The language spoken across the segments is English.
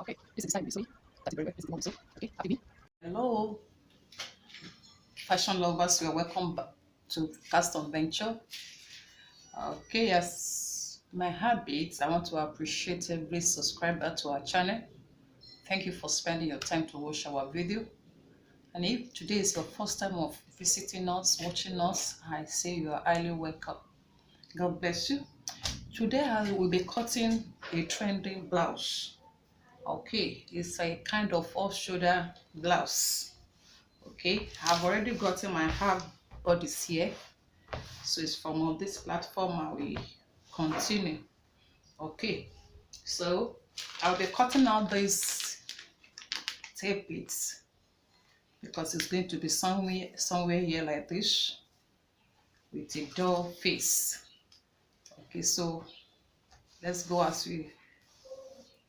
Okay, this is the style you see. That's very well. This is the one you see. Okay, happy me. Hello, fashion lovers. You are welcome back to Custom Venture. Okay, as my habits, I want to appreciate every subscriber to our channel. Thank you for spending your time to watch our video. And if today is your first time of visiting us, watching us, I say you are highly welcome. God bless you. Today I will be cutting a trendy blouse. Okay, it's a kind of off-shoulder blouse. Okay, I've already gotten my half bodice here, so it's from on this platform I will continue. Okay, so I'll be cutting out these tape bits because it's going to be somewhere here like this with a door face. Okay, so let's go as we.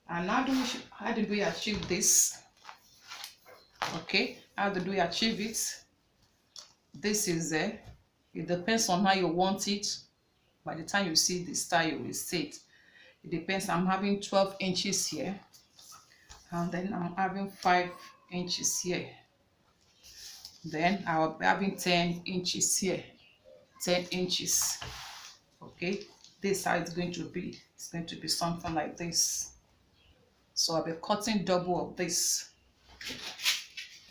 And how did we achieve this? Okay, how did we achieve it? This is it depends on how you want it. By the time you see the style, you will see it. It depends. I'm having 12 inches here, and then I'm having 5 inches here. Then I'll be having 10 inches here, 10 inches. Okay, this side is going to be, it's going to be something like this. So I'll be cutting double of this.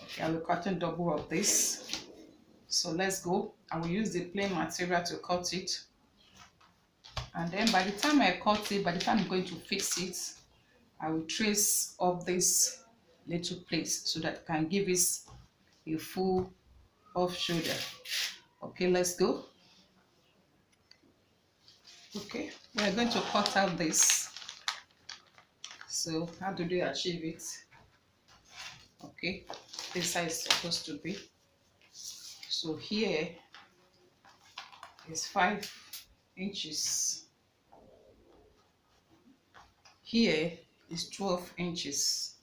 Okay, I'll be cutting double of this. So let's go. I will use the plain material to cut it. And then by the time I cut it, by the time I'm going to fix it, I will trace off this little place so that I can give it a full off shoulder. Okay, let's go. Okay, we're going to cut out this. So how do they achieve it? Okay, this side is supposed to be. So here is 5 inches. Here is 12 inches.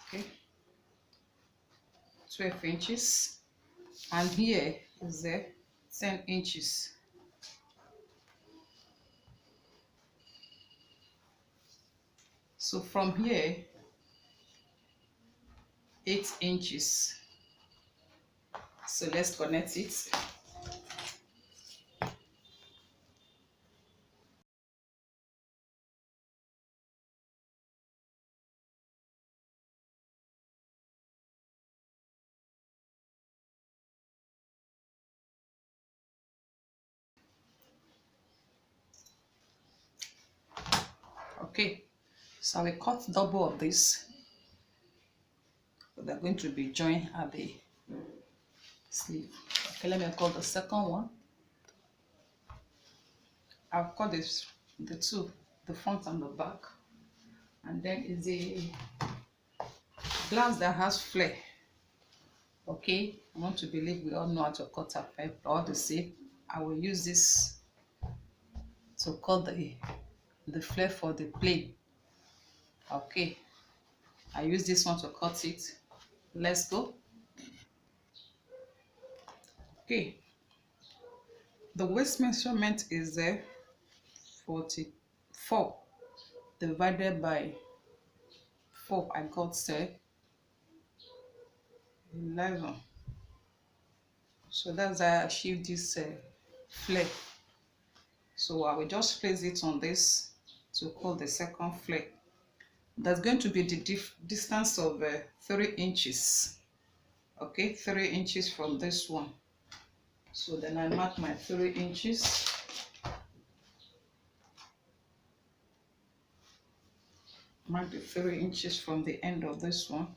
Okay, 12 inches. And here is 10 inches. So from here, 8 inches. So let's connect it. Okay, so we cut double of this. So they're going to be joined at the sleeve. Okay, let me cut the second one. I've cut the two, the front and the back. And then is a blouse that has flare. Okay, I want to believe we all know how to cut a flare. All the same, I will use this to cut the flare for the plain. Okay, I use this one to cut it. Let's go. Okay, the waist measurement is 44 divided by 4. I got 11. So that's how I achieved this flare. So I will just place it on this to cut the second flare. That's going to be the distance of 3 inches. Okay, 3 inches from this one. So then I mark my 3 inches. Mark the 3 inches from the end of this one.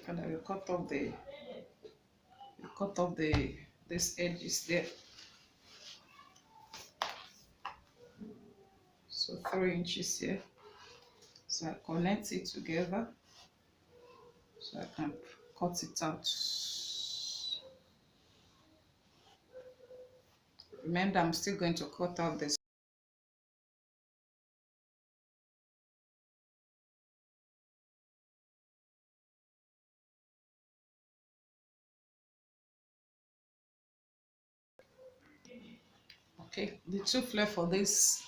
And I will cut off this edges there. So 3 inches here. So I connect it together so I can cut it out. Remember, I'm still going to cut out this. Okay, the two flare for this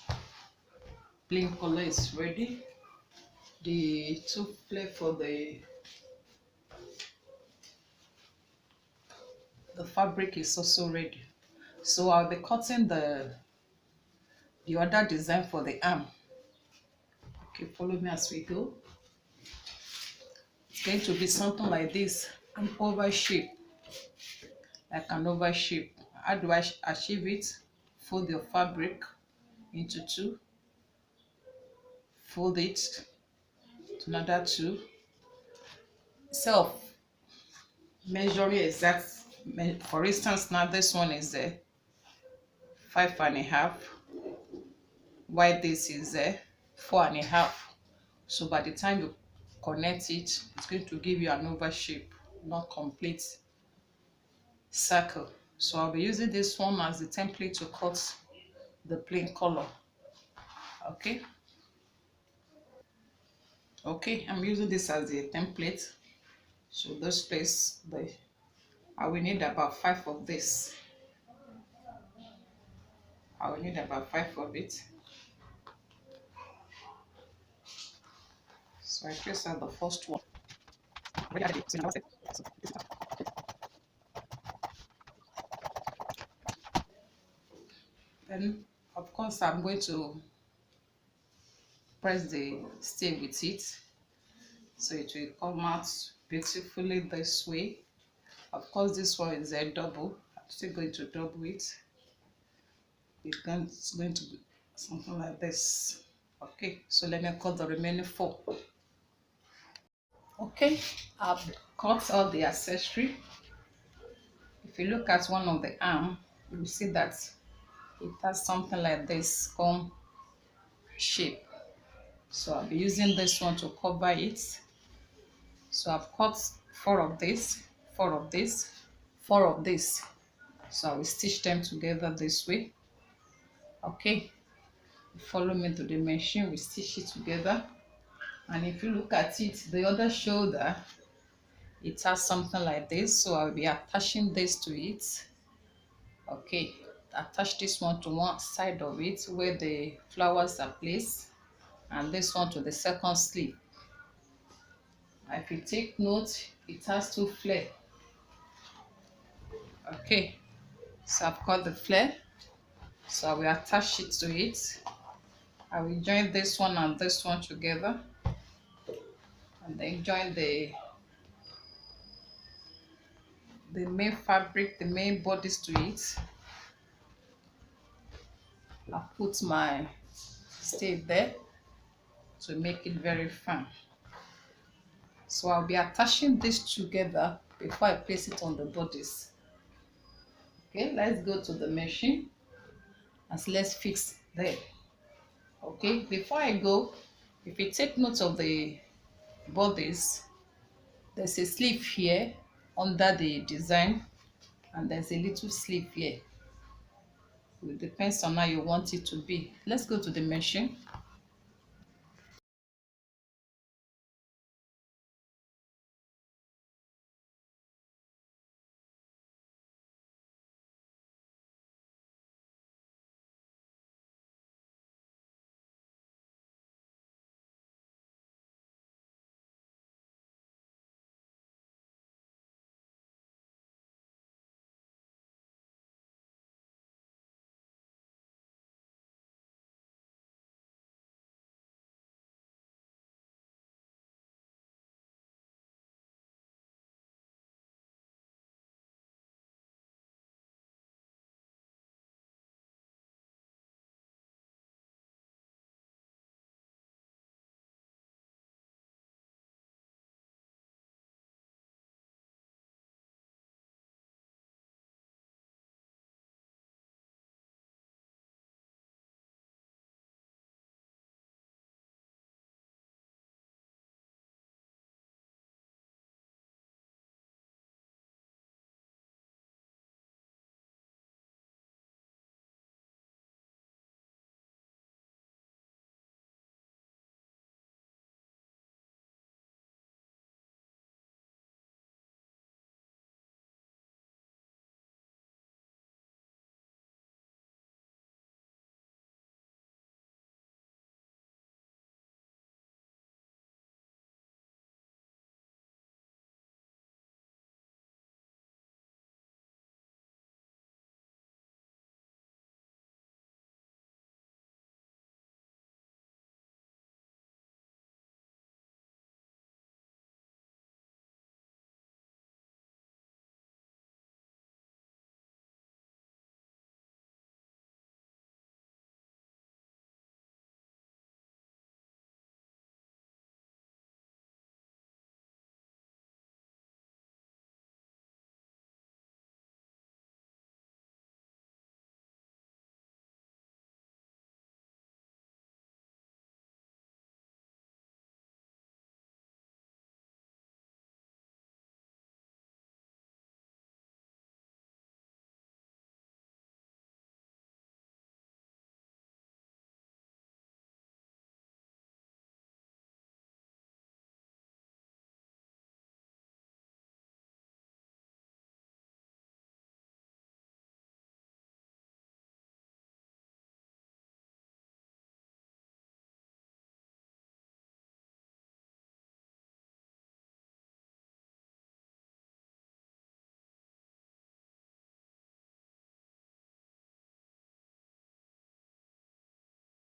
plain color is ready. The two flare for the fabric is also ready. So I'll be cutting the other design for the arm. Okay, follow me as we go. It's going to be something like this, an oval shape, like an oval shape. How do I achieve it? Fold your fabric into two, fold it to another two, self measuring exact. For instance, now this one is 5.5, while this is 4.5. So by the time you connect it, it's going to give you an oval shape, not complete circle. So I'll be using this one as the template to cut the plain color. Okay, I'm using this as the template. So this place, I will need about 5 of this. I will need about 5 of it. So I trace out the first one. Already added it, so now what's it? So this is Then, of course, I'm going to press the stay with it, so it will come out beautifully this way. Of course, this one is a double. I'm still going to double it. It's going to be something like this. Okay, so let me cut the remaining 4. Okay, I've cut all the accessory. If you look at one of the arm, you will see that it has something like this comb shape. So I'll be using this one to cover it. So I've cut 4 of this, 4 of this, 4 of this. So I will stitch them together this way. Okay, follow me to the machine, we stitch it together. And if you look at it, the other shoulder, it has something like this. So I'll be attaching this to it. Okay, attach this one to one side of it where the flowers are placed, and this one to the second sleeve. If you take note, it has 2 flare. Okay, so I've got the flare, so I will attach it to it. I will join this one and this one together, and then join the main fabric, the main bodice to it. I'll put my stave there to make it very firm. So I'll be attaching this together before I place it on the bodice. Okay, let's go to the machine and let's fix there. Okay, before I go, if you take note of the bodice, there's a sleeve here under the design, and there's a little sleeve here. It depends on how you want it to be. Let's go to the machine.